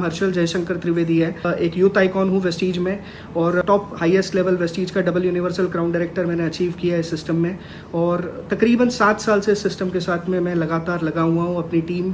नाम हर्षल जयशंकर त्रिवेदी है। एक यूथ आइकॉन हूँ वेस्टीज में और टॉप हाईएस्ट लेवल वेस्टीज का डबल यूनिवर्सल क्राउन डायरेक्टर मैंने अचीव किया है इस सिस्टम में। और तकरीबन 7 साल से इस सिस्टम के साथ में मैं लगातार लगा हुआ हूँ, अपनी टीम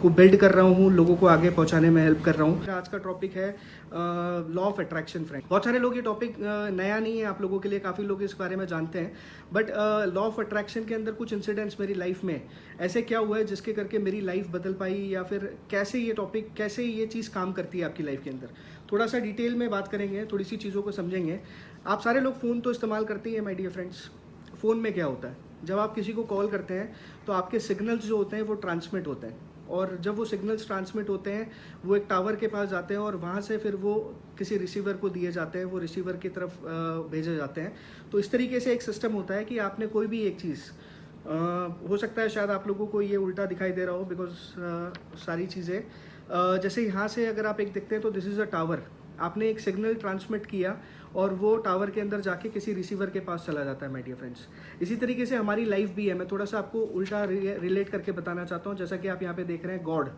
को बिल्ड कर रहा हूँ, लोगों को आगे पहुँचाने में हेल्प कर रहा हूँ। आज का टॉपिक है लॉ ऑफ अट्रैक्शन फ्रेंड। बहुत सारे लोग ये टॉपिक नया नहीं है आप लोगों के लिए, काफ़ी लोग इस बारे में जानते हैं, बट लॉ ऑफ अट्रैक्शन के अंदर कुछ इंसिडेंट्स मेरी लाइफ में ऐसे क्या हुआ है जिसके करके मेरी लाइफ बदल पाई, या फिर कैसे ये टॉपिक, कैसे ये चीज़ काम करती है आपकी लाइफ के अंदर। थोड़ा सा डिटेल में बात करेंगे, थोड़ी सी चीज़ों को समझेंगे। आप सारे लोग फ़ोन तो इस्तेमाल करते ही हैं माय डियर फ्रेंड्स। फ़ोन में क्या होता है, जब आप किसी को कॉल करते हैं तो आपके सिग्नल्स जो होते हैं वो ट्रांसमिट होते हैं, और जब वो सिग्नल्स ट्रांसमिट होते हैं वो एक टावर के पास जाते हैं और वहाँ से फिर वो किसी रिसीवर को दिए जाते हैं, वो रिसीवर की तरफ भेजे जाते हैं। तो इस तरीके से एक सिस्टम होता है कि आपने कोई भी एक चीज़, हो सकता है शायद आप लोगों को ये उल्टा दिखाई दे रहा हो, बिकॉज सारी चीज़ें जैसे यहाँ से अगर आप एक देखते हैं तो दिस इज़ अ टावर। आपने एक सिग्नल ट्रांसमिट किया और वो टावर के अंदर जाके किसी रिसीवर के पास चला जाता है माय डियर फ्रेंड्स। इसी तरीके से हमारी लाइफ भी है। मैं थोड़ा सा आपको उल्टा रिलेट करके बताना चाहता हूँ। जैसा कि आप यहाँ पे देख रहे हैं गॉड,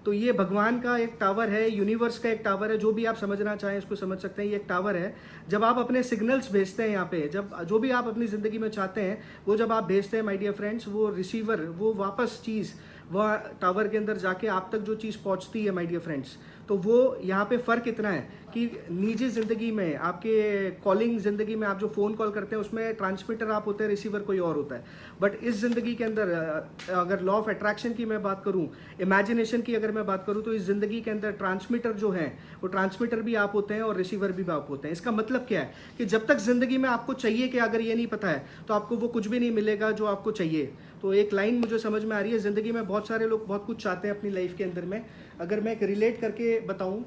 तो ये भगवान का एक टावर है, यूनिवर्स का एक टावर है, जो भी आप समझना चाहें इसको समझ सकते हैं। ये एक टावर है। जब आप अपने सिग्नल्स भेजते हैं यहाँ पे, जब जो भी आप अपनी ज़िंदगी में चाहते हैं वो जब आप भेजते हैं माय डियर फ्रेंड्स, वो रिसीवर वो वापस चीज़ वह टावर के अंदर जाके आप तक जो चीज़ पहुँचती है माय डियर फ्रेंड्स, तो वो यहाँ पे फ़र्क इतना है कि निजी ज़िंदगी में, आपके कॉलिंग ज़िंदगी में, आप जो फ़ोन कॉल करते हैं उसमें ट्रांसमीटर आप होते हैं, रिसीवर कोई और होता है। बट इस ज़िंदगी के अंदर अगर लॉ ऑफ अट्रैक्शन की मैं बात करूँ, इमेजिनेशन की अगर मैं बात करूँ, तो इस ज़िंदगी के अंदर ट्रांसमीटर जो है वो ट्रांसमीटर भी आप होते हैं और रिसीवर भी आप होते हैं। इसका मतलब क्या है कि जब तक ज़िंदगी में आपको चाहिए कि अगर ये नहीं पता है तो आपको वो कुछ भी नहीं मिलेगा जो आपको चाहिए। तो एक लाइन मुझे समझ में आ रही है, ज़िंदगी में बहुत सारे लोग बहुत कुछ चाहते हैं अपनी लाइफ के अंदर में। अगर मैं एक रिलेट करके बताऊं,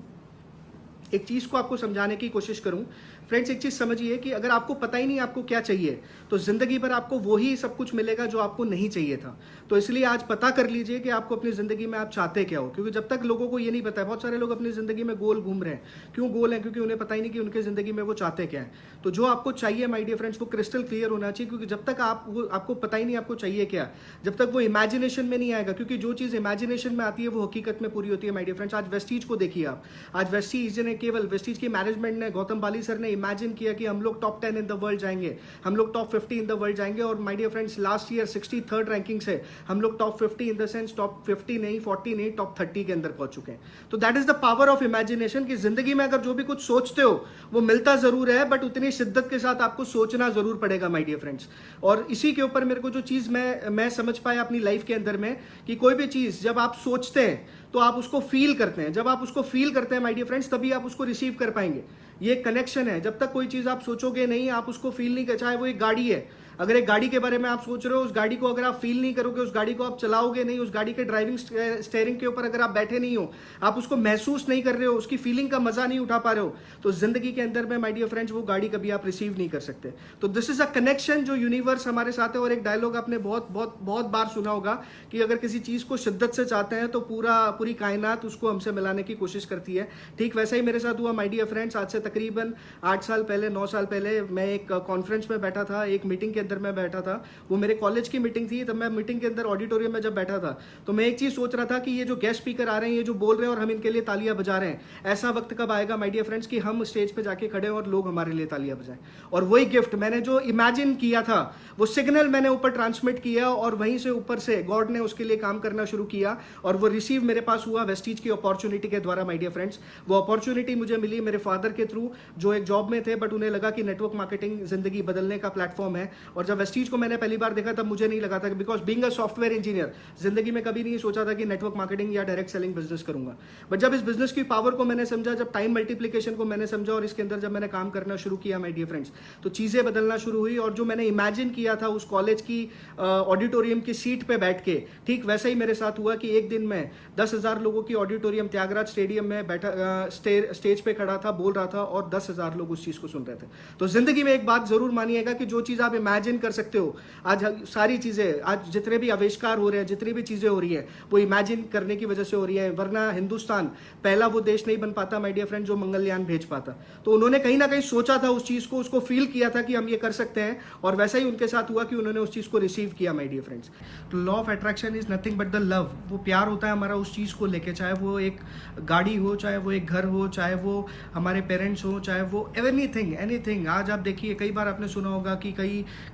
एक चीज़ को आपको समझाने की कोशिश करूं फ्रेंड्स, एक चीज़ समझिए कि अगर आपको पता ही नहीं आपको क्या चाहिए तो ज़िंदगी भर आपको वही सब कुछ मिलेगा जो आपको नहीं चाहिए था। तो इसलिए आज पता कर लीजिए कि आपको अपनी ज़िंदगी में आप चाहते क्या हो, क्योंकि जब तक लोगों को ये नहीं पता है, बहुत सारे लोग अपनी ज़िंदगी में गोल घूम रहे हैं। क्यों गोल हैं? क्योंकि उन्हें पता ही नहीं कि उनकी ज़िंदगी में वो चाहते क्या है। तो जो आपको चाहिए माय डियर फ्रेंड्स वो क्रिस्टल क्लियर होना चाहिए, क्योंकि जब तक आपको पता ही नहीं आपको चाहिए क्या, जब तक वो इमेजिनेशन में नहीं आएगा, क्योंकि जो चीज़ इमेजिनेशन में आती है वो हकीकत में पूरी होती है माय डियर फ्रेंड्स। आज वेस्टीज को देखिए आप, आज वेस्टीज ने, केवल वेस्टीज की मैनेजमेंट ने, गौतम बाली सर ने इमेजिन किया कि हम लोग टॉप 10 इन द वर्ल्ड जाएंगे, हम लोग टॉप 50 इन द वर्ल्ड जाएंगे। और my dear friends last year 63rd ranking से हम लोग top 50 in the sense top 50 नहीं, 40 नहीं, टॉप 30 के अंदर पहुंच चुके हैं। तो that is the power of imagination कि जिंदगी में अगर जो भी कुछ सोचते हो वो मिलता जरूर है, बट उतनी शिद्दत के साथ आपको सोचना जरूर पड़ेगा माय डियर फ्रेंड्स। और इसी के ऊपर मेरे को जो चीज मैं समझ पाया अपनी लाइफ के अंदर में, कि कोई भी चीज जब आप सोचते हैं तो आप उसको फील करते हैं, जब आप उसको फील करते हैं माय डियर फ्रेंड्स तभी आप उसको रिसीव कर पाएंगे। ये कनेक्शन है। जब तक कोई चीज़ आप सोचोगे नहीं, आप उसको फील नहीं कर, चाहे वो एक गाड़ी है, अगर एक गाड़ी के बारे में आप सोच रहे हो, उस गाड़ी को अगर आप फील नहीं करोगे, उस गाड़ी को आप चलाओगे नहीं, उस गाड़ी के ड्राइविंग स्टीयरिंग के ऊपर अगर आप बैठे नहीं हो, आप उसको महसूस नहीं कर रहे हो, उसकी फीलिंग का मजा नहीं उठा पा रहे हो, तो जिंदगी के अंदर में माय डियर फ्रेंड्स वो गाड़ी कभी आप रिसीव नहीं कर सकते। तो दिस इज अ कनेक्शन जो यूनिवर्स हमारे साथ है। और एक डायलॉग आपने बहुत बहुत बहुत बार सुना होगा कि अगर किसी चीज को शिद्दत से चाहते हैं तो पूरी कायनात उसको हमसे मिलाने की कोशिश करती है। ठीक वैसा ही मेरे साथ हुआ माय डियर फ्रेंड्स। आज से तकरीबन 8 साल पहले, 9 साल पहले मैं एक कॉन्फ्रेंस में बैठा था, एक मीटिंग के अंदर मैं बैठा था। वो मेरे कॉलेज की मीटिंग थी। तब मैं मीटिंग के अंदर ऑडिटोरियम में जब बैठा था तो मैं एक चीज सोच रहा था कि ये जो गेस्ट स्पीकर आ रहे हैं, ये जो बोल रहे हैं और हम इनके लिए तालियां बजा रहे हैं, ऐसा वक्त कब आएगा माय डियर फ्रेंड्स कि हम स्टेज पे जाके खड़े और लोग हमारे लिए तालियां बजाएं। और वही गिफ्ट मैंने जो इमेजिन किया था, वो सिग्नल मैंने ऊपर ट्रांसमिट किया और वहीं से ऊपर से गॉड ने उसके लिए काम करना शुरू किया और वो रिसीव मेरे पास हुआ वेस्टीज की अपॉर्चुनिटी के द्वारा माय डियर फ्रेंड्स। वो अपॉर्चुनिटी मुझे मिली मेरे फादर के थ्रू, जो एक जॉब में थे, बट उन्हें लगा कि नेटवर्क मार्केटिंग जिंदगी बदलने का प्लेटफॉर्म है। और जब वेस्टीज को मैंने पहली बार देखा तब मुझे नहीं लगा था, because being a software engineer, जिंदगी में कभी नहीं सोचा था कि नेटवर्क मार्केटिंग या डायरेक्ट सेलिंग बिजनेस करूंगा। बट जब इस बिजनेस की पावर को मैंने समझा, जब टाइम मल्टीप्लिकेशन को मैंने समझा और इसके अंदर जब मैंने काम करना शुरू किया माय डियर फ्रेंड्स, तो चीजें बदलना शुरू हुई। और जो मैंने इमेजिन किया था उस कॉलेज की ऑडिटोरियम की सीट पे बैठ के, ठीक वैसा ही मेरे साथ हुआ कि एक दिन मैं 10,000 लोगों की ऑडिटोरियम त्यागराज स्टेडियम में बैठा, स्टेज पे खड़ा था, बोल रहा था और 10,000 लोग उस चीज़ को सुन रहे थे। तो ज़िंदगी में एक बात ज़रूर मानिएगा कि जो चीज़ आप इमेजिन कर सकते हो, आज सारी चीज़ें, आज जितने भी आविष्कार हो रहे हैं, जितनी भी चीज़ें हो रही हैं, वो इमेजिन करने की वजह से हो रही है। वरना हिंदुस्तान पहला वो देश नहीं बन पाता माय डियर फ्रेंड जो मंगलयान भेज पाता। तो उन्होंने कहीं ना कहीं सोचा था उस चीज़ को, उसको फील किया था कि हम ये कर सकते हैं, और वैसा ही उनके साथ हुआ कि उन्होंने उस चीज़ को रिसीव किया माय डियर फ्रेंड्स। तो law of attraction is nothing but the love. वो प्यार होता है हमारा उस चीज़ को लेके, चाहे वो एक गाड़ी हो, चाहे वो एक घर हो, चाहे वो हमारे पेरेंट्स हो, चाहे वो एनीथिंग एनीथिंग। आज आप देखिए, कई बार आपने सुना होगा कि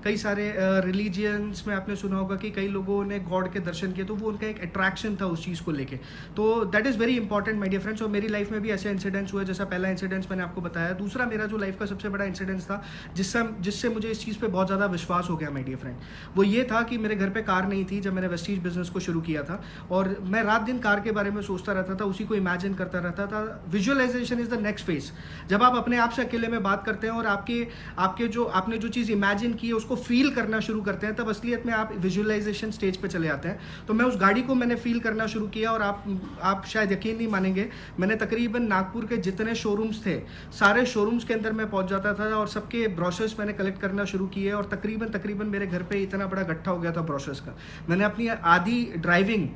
कई सारे रिलीजियंस में आपने सुना होगा कि कई लोगों ने गॉड के दर्शन किए, तो वो उनका एक अट्रैक्शन था उस चीज़ को लेके। तो that is very important my dear friends. और मेरी लाइफ में भी ऐसे इंसिडेंट्स हुए, जैसा पहला इंसिडेंट्स मैंने आपको बताया। दूसरा मेरा जो लाइफ का सबसे बड़ा इंसिडेंट्स था जिससे मुझे इस चीज़ पे बहुत ज़्यादा विश्वास हो गया माय डियर फ्रेंड, वो ये था कि मेरे घर पे कार नहीं थी जब मैंने वेस्टीज बिजनेस को शुरू किया था, और मैं रात दिन कार के बारे में सोचता रहता था, उसी को इमेजिन करता रहता था। Visualisation is the next phase. जब आप अपने आप से अकेले में बात करते हैं और आपके जो आपने जो चीज़ इमेजिन की है उसको फील करना शुरू करते हैं, तब असलियत में आप विजुअलाइजेशन स्टेज पे चले आते हैं। तो मैं उस गाड़ी को मैंने फील करना शुरू किया, और आप शायद यकीन नहीं मानेंगे, मैंने तकरीबन नागपुर के जितने शोरूम्स थे, सारे शोरूम्स के अंदर मैं पहुंच जाता था और सबके ब्रोशर्स मैंने कलेक्ट करना शुरू किए, और तकरीबन मेरे घर पे इतना बड़ा गट्ठा हो गया था ब्रोशर्स का। मैंने अपनी आधी ड्राइविंग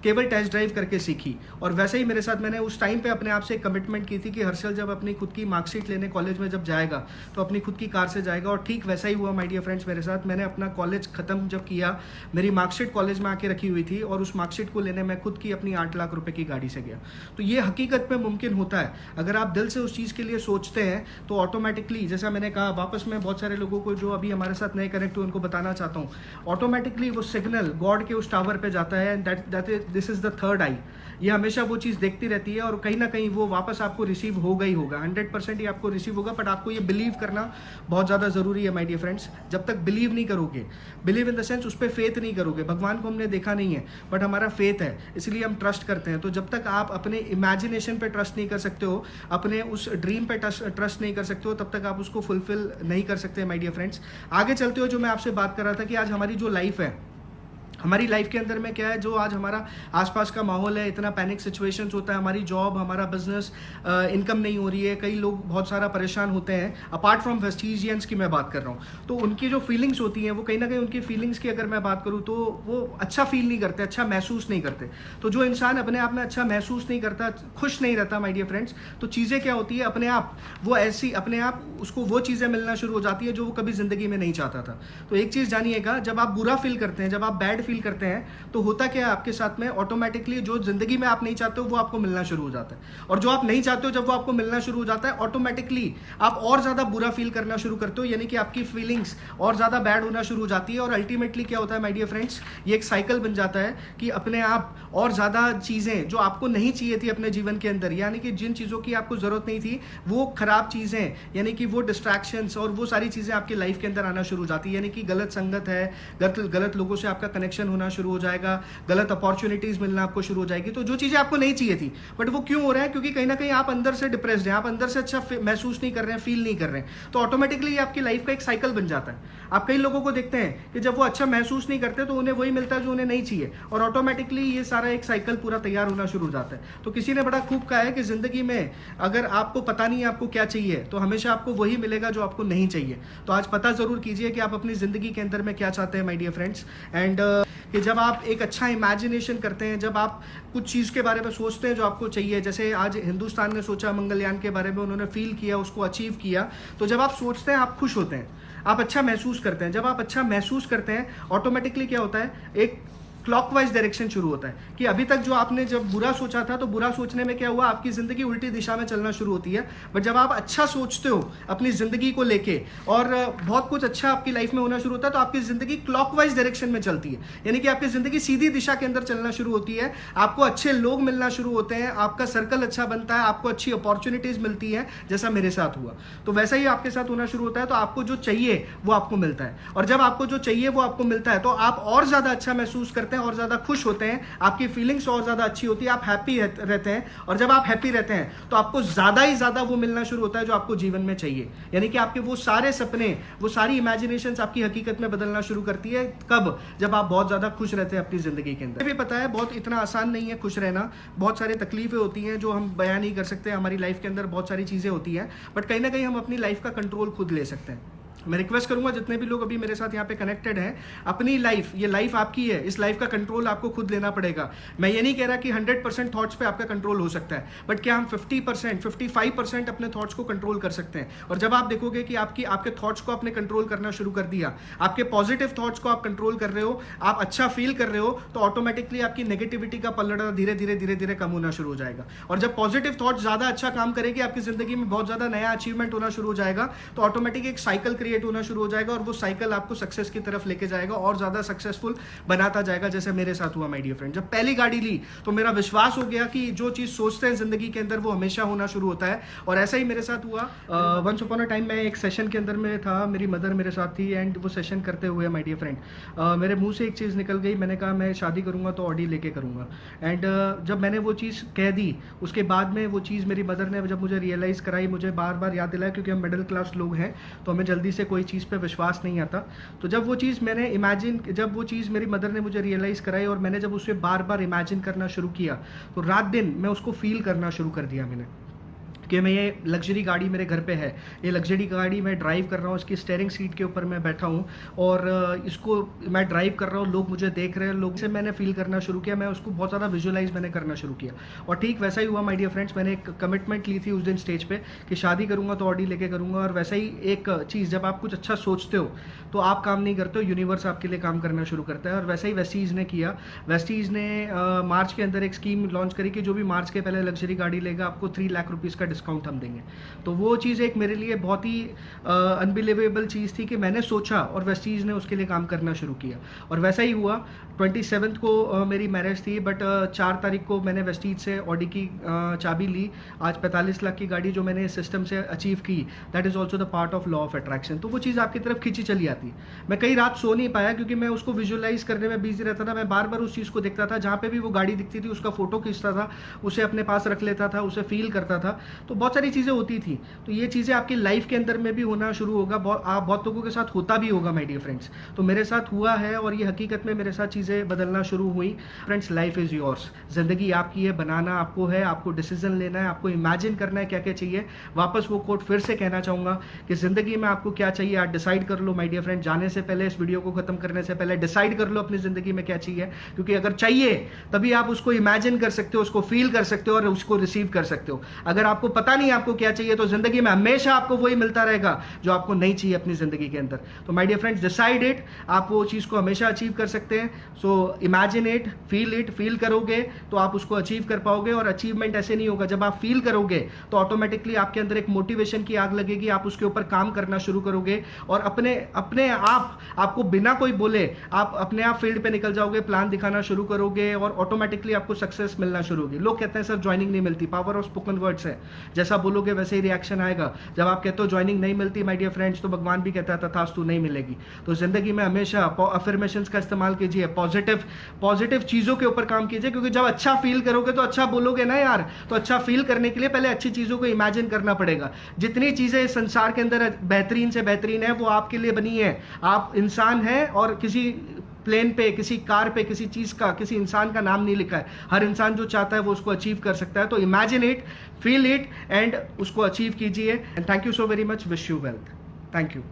केवल टेस्ट ड्राइव करके सीखी। और वैसे ही मेरे साथ मैंने उस टाइम पे अपने आप से एक कमिटमेंट की थी कि हर्षल जब अपनी खुद की मार्कशीट लेने कॉलेज में जब जाएगा तो अपनी खुद की कार से जाएगा, और ठीक वैसा ही हुआ माय डियर फ्रेंड्स मेरे साथ। मैंने अपना कॉलेज खत्म जब किया, मेरी मार्कशीट कॉलेज में आके रखी हुई थी, और उस मार्कशीट को लेने मैं खुद की अपनी 8 लाख रुपए की गाड़ी से गया। तो ये हकीकत में मुमकिन होता है अगर आप दिल से उस चीज़ के लिए सोचते हैं, तो ऑटोमेटिकली, जैसा मैंने कहा, वापस मैं बहुत सारे लोगों को जो अभी हमारे साथ नए कनेक्ट हुए उनको बताना चाहता हूँ, ऑटोमेटिकली वो सिग्नल गॉड के उस टावर पे जाता है, दिस इज द थर्ड आई। ये हमेशा वो चीज़ देखती रहती है, और कहीं ना कहीं वो वापस आपको रिसीव होगा ही होगा, 100% ही आपको रिसीव होगा। बट आपको ये बिलीव करना बहुत ज़्यादा ज़रूरी है माय डियर फ्रेंड्स। जब तक बिलीव नहीं करोगे, बिलीव इन द सेंस उस पर फेथ नहीं करोगे, भगवान को हमने देखा नहीं है बट हमारा फेथ है, इसलिए हम ट्रस्ट करते हैं। तो जब तक आप अपने इमेजिनेशन पे ट्रस्ट नहीं कर सकते हो, अपने उस ड्रीम पे ट्रस्ट नहीं कर सकते हो, तब तक आप उसको फुलफिल नहीं कर सकते माय डियर फ्रेंड्स। आगे चलते हो, जो मैं आपसे बात कर रहा था कि आज हमारी जो लाइफ है, हमारी लाइफ के अंदर में क्या है, जो आज हमारा आसपास का माहौल है, इतना पैनिक सिचुएशंस होता है, हमारी जॉब, हमारा बिजनेस, इनकम नहीं हो रही है, कई लोग बहुत सारा परेशान होते हैं। अपार्ट फ्रॉम वेस्टिजियंस की मैं बात कर रहा हूँ, तो उनकी जो फीलिंग्स होती हैं वो कहीं ना कहीं, उनकी फीलिंग्स की अगर मैं बात करूँ तो वो अच्छा फील नहीं करते, अच्छा महसूस नहीं करते। तो जो इंसान अपने आप में अच्छा महसूस नहीं करता, खुश नहीं रहता माय डियर फ्रेंड्स, तो चीज़ें क्या होती है, अपने आप वो ऐसी, अपने आप उसको वो चीज़ें मिलना शुरू हो जाती है जो वो कभी ज़िंदगी में नहीं चाहता था। तो एक चीज़ जानिएगा, जब आप बुरा फील करते हैं, जब आप बैड फील करते हैं, तो होता क्या है आपके साथ में, ऑटोमेटिकली जो जिंदगी में आप नहीं चाहते हो वो आपको मिलना शुरू हो जाता है, और जो आप नहीं चाहते हो जब वो आपको मिलना शुरू हो जाता है, ऑटोमेटिकली आप और ज्यादा बुरा फील करना शुरू करते हो, यानी कि आपकी फीलिंग्स और ज्यादा बैड होना शुरू हो जाती है। और अल्टीमेटली क्या होता है माय डियर फ्रेंड्स, ये एक साइकिल बन जाता है कि अपने आप और ज्यादा चीजें जो आपको नहीं चाहिए थी अपने जीवन के अंदर, यानी कि जिन चीजों की आपको जरूरत नहीं थी, वो खराब चीजें, यानी कि वो डिस्ट्रैक्शंस और वो सारी चीजें आपकी लाइफ के अंदर आना शुरू हो जाती है। यानी कि गलत संगत है, गलत लोगों से आपका कनेक्शन होना शुरू हो जाएगा, गलत अपॉर्चुनिटीज मिलना आपको शुरू हो जाएगी। तो जो चीजें आपको नहीं चाहिए थी, बट वो क्यों हो रहा है, क्योंकि कहीं ना कहीं आप अंदर से डिप्रेस्ड हैं, आप अंदर से अच्छा महसूस नहीं कर रहे हैं, फील नहीं कर रहे हैं। तो ऑटोमेटिकली आपकी लाइफ का एक साइकिल बन जाता है। आप कई लोगों को देखते हैं कि जब वो अच्छा महसूस नहीं करते तो उन्हें वही मिलता है जो उन्हें नहीं चाहिए, और ऑटोमेटिकली ये सारा एक साइकिल पूरा तैयार होना शुरू हो जाता है। तो किसी ने बड़ा खूब कहा है कि जिंदगी में अगर आपको पता नहीं है आपको क्या चाहिए, तो हमेशा आपको वही मिलेगा जो आपको नहीं चाहिए। तो आज पता जरूर कीजिए कि आप अपनी जिंदगी के अंदर में क्या चाहते हैं माय डियर फ्रेंड्स। एंड कि जब आप एक अच्छा इमेजिनेशन करते हैं, जब आप कुछ चीज़ के बारे में सोचते हैं जो आपको चाहिए, जैसे आज हिंदुस्तान ने सोचा मंगलयान के बारे में, उन्होंने फील किया, उसको अचीव किया, तो जब आप सोचते हैं आप खुश होते हैं, आप अच्छा महसूस करते हैं। जब आप अच्छा महसूस करते हैं, ऑटोमेटिकली क्या होता है, एक क्लॉकवाइज डायरेक्शन शुरू होता है कि अभी तक जो आपने जब बुरा सोचा था, तो बुरा सोचने में क्या हुआ, आपकी जिंदगी उल्टी दिशा में चलना शुरू होती है। बट जब आप अच्छा सोचते हो अपनी जिंदगी को लेके और बहुत कुछ अच्छा आपकी लाइफ में होना शुरू होता है, तो आपकी जिंदगी क्लॉकवाइज डायरेक्शन में चलती है, यानी कि आपकी जिंदगी सीधी दिशा के अंदर चलना शुरू होती है। आपको अच्छे लोग मिलना शुरू होते हैं, आपका सर्कल अच्छा बनता है, आपको अच्छी अपॉर्चुनिटीज मिलती है, जैसा मेरे साथ हुआ। तो वैसा ही आपके साथ होना शुरू होता है। तो आपको जो चाहिए वो आपको मिलता है, और जब आपको जो चाहिए वो आपको मिलता है, तो आप और ज्यादा अच्छा महसूस करते करते हैं और ज़्यादा खुश होते हैं, आपकी फीलिंग्स और ज़्यादा अच्छी होती है, आप हैप्पी रहते हैं, और जब आप हैप्पी रहते हैं तो आपको ज़्यादा ही ज़्यादा वो मिलना शुरू होता है जो आपको जीवन में चाहिए। यानी कि आपके वो सारे सपने, वो सारी इमेजिनेशंस आपकी हकीकत में बदलना शुरू करती है। कब? जब आप बहुत ज़्यादा खुश रहते हैं अपनी ज़िंदगी के अंदर। मुझे भी पता है बहुत इतना आसान नहीं है खुश रहना, बहुत सारी तकलीफें होती हैं जो हम बयान नहीं कर सकते, हमारी लाइफ के अंदर बहुत सारी चीज़ें होती हैं, बट कहीं ना कहीं हम अपनी लाइफ का कंट्रोल खुद ले सकते हैं। मैं रिक्वेस्ट करूंगा जितने भी लोग अभी मेरे साथ यहाँ पे कनेक्टेड हैं, अपनी लाइफ, ये लाइफ आपकी है, इस लाइफ का कंट्रोल आपको खुद लेना पड़ेगा। मैं ये नहीं कह रहा कि 100% थॉट्स पे आपका कंट्रोल हो सकता है, बट क्या हम 50%, 55% अपने थॉट्स को कंट्रोल कर सकते हैं? और जब आप देखोगे कि आपके थॉट्स को आपने कंट्रोल करना शुरू कर दिया, आपके पॉजिटिव थॉट्स को आप कंट्रोल कर रहे हो, आप अच्छा फील कर रहे हो, तो ऑटोमेटिकली आपकी नेगेटिविटी का पलड़ा धीरे धीरे कम होना शुरू हो जाएगा। और जब पॉजिटिव थॉट्स ज़्यादा अच्छा काम करेगी, आपकी जिंदगी में बहुत ज़्यादा नया अचीवमेंट होना शुरू हो जाएगा, तो ऑटोमेटिक एक साइकिल क्रिएट होना शुरू हो जाएगा, और वो साइकिल आपको सक्सेस की तरफ लेके जाएगा और ज्यादा सक्सेसफुल बनाता जाएगा, जैसे मेरे साथ हुआ माय डियर फ्रेंड। जब पहली गाड़ी ली तो मेरा विश्वास हो गया कि जो चीज सोचते हैं जिंदगी के अंदर वो हमेशा होना शुरू होता है, और ऐसा ही मेरे साथ हुआ। वंस अपॉन अ टाइम मैं एक सेशन के अंदर में था, मेरी मदर मेरे साथ थी, एंड वो सेशन करते हुए माय डियर फ्रेंड मेरे मुंह से एक चीज़ निकल गई। मैंने कहा मैं शादी करूंगा तो ऑडी लेके करूंगा, एंड जब मैंने वो चीज़ कह दी, उसके बाद में वो चीज़ मेरी मदर ने जब मुझे रियलाइज़ कराई, मुझे बार बार याद दिलाया, क्योंकि हम मिडिल क्लास लोग हैं तो हमें जल्दी से कोई चीज़ पे विश्वास नहीं आता। तो जब वो चीज़ जब वो चीज़ मेरी मदर ने मुझे रियलाइज़ कराई और मैंने जब उसे बार बार इमेजिन करना शुरू किया, तो रात दिन मैं उसको फील करना शुरू कर दिया मैंने, कि मैं ये लग्जरी गाड़ी मेरे घर पे है, ये लग्जरी गाड़ी मैं ड्राइव कर रहा हूँ, इसकी स्टीयरिंग सीट के ऊपर मैं बैठा हूँ और इसको मैं ड्राइव कर रहा हूँ, लोग मुझे देख रहे हैं, लोग से मैंने फील करना शुरू किया, मैं उसको बहुत ज़्यादा विजुअलाइज मैंने करना शुरू किया। और ठीक वैसा ही हुआ माय डियर फ्रेंड्स। मैंने एक कमिटमेंट ली थी उस दिन स्टेज पे कि शादी करूँगा तो ऑडी लेके करूँगा, और वैसा ही एक चीज़, जब आप कुछ अच्छा सोचते हो तो आप काम नहीं करते हो, यूनिवर्स आपके लिए काम करना शुरू करता है, और वैसा ही वेस्टीज ने किया। वेस्टीज ने मार्च के अंदर एक स्कीम लॉन्च करी कि जो भी मार्च के पहले लग्जरी गाड़ी लेगा आपको 3 लाख रुपीज़ का डिस्काउंट हम देंगे। तो वो चीज़ एक मेरे लिए बहुत ही अनबिलीवेबल चीज़ थी कि मैंने सोचा और वेस्टीज ने उसके लिए काम करना शुरू किया, और वैसा ही हुआ। 27 को मेरी मैरिज थी, बट 4 तारीख को मैंने वेस्टीज से ऑडी की चाबी ली। आज 45 लाख की गाड़ी जो मैंने इस सिस्टम से अचीव की, that is also the part of law of attraction. तो वो चीज़ आपकी तरफ खींची चली आती। मैं कई रात सो नहीं पाया क्योंकि मैं उसको विजुअलाइज करने में बिजी रहता था। मैं बार बार उस चीज़ को देखता था, जहाँ पे भी वो गाड़ी दिखती थी उसका फोटो खींचता था, उसे अपने पास रख लेता था, उसे फील करता था। तो बहुत सारी चीज़ें होती थी। तो ये चीज़ें आपकी लाइफ के अंदर में भी होना शुरू होगा, आप बहुत लोगों के साथ होता भी होगा माय डियर फ्रेंड्स। तो मेरे साथ हुआ है, और ये हकीकत में मेरे साथ चीज़ें बदलना शुरू हुई। फ्रेंड्स, लाइफ इज़ योर्स, ज़िंदगी आपकी है, बनाना आपको है, आपको डिसीजन लेना है, आपको इमेजिन करना है क्या क्या चाहिए। वापस वो कोट फिर से कहना चाहूँगा कि ज़िंदगी में आपको क्या चाहिए आप डिसाइड कर लो माय डियर फ्रेंड। जाने से पहले, इस वीडियो को खत्म करने से पहले डिसाइड कर लो अपनी ज़िंदगी में क्या चाहिए, क्योंकि अगर चाहिए तभी आप उसको इमेजिन कर सकते हो, उसको फील कर सकते हो और उसको रिसीव कर सकते हो। अगर आपको पता नहीं आपको क्या चाहिए तो ज़िंदगी में हमेशा आपको वही मिलता रहेगा जो आपको नहीं चाहिए अपनी ज़िंदगी के अंदर। तो my dear friends, decide it, आप वो चीज़ को हमेशा अचीव कर सकते हैं। सो इमेजिन इट, फील करोगे तो आप उसको अचीव कर पाओगे। और अचीवमेंट ऐसे नहीं होगा, जब आप फील करोगे तो ऑटोमेटिकली आपके अंदर एक मोटिवेशन की आग लगेगी, आप उसके ऊपर काम करना शुरू करोगे, और अपने आपको बिना कोई बोले आप अपने आप फील्ड पे निकल जाओगे, प्लान दिखाना शुरू करोगे, और ऑटोमेटिकली आपको सक्सेस मिलना शुरू होगी। लोग कहते हैं सर ज्वाइनिंग नहीं मिलती, पावर ऑफ स्पोकन वर्ड्स है, जैसा बोलोगे वैसे ही रिएक्शन आएगा। जब आप कहते हो ज्वाइनिंग नहीं मिलती माय डियर फ्रेंड्स, तो भगवान भी कहता है तथास्तु नहीं मिलेगी। तो जिंदगी में हमेशा अफर्मेशंस का इस्तेमाल कीजिए, पॉजिटिव चीजों के ऊपर काम कीजिए, क्योंकि जब अच्छा फील करोगे तो अच्छा बोलोगे ना यार। तो अच्छा फील करने के लिए पहले अच्छी चीजों को इमेजिन करना पड़ेगा। जितनी चीजें इस संसार के अंदर बेहतरीन से बेहतरीन है वो आपके लिए बनी है। आप इंसान हैं, और किसी प्लेन पे, किसी कार पे, किसी चीज का, किसी इंसान का नाम नहीं लिखा है। हर इंसान जो चाहता है वो उसको अचीव कर सकता है। तो imagine it, feel it, and उसको अचीव कीजिए। And thank you so very much, wish you wealth. Thank you.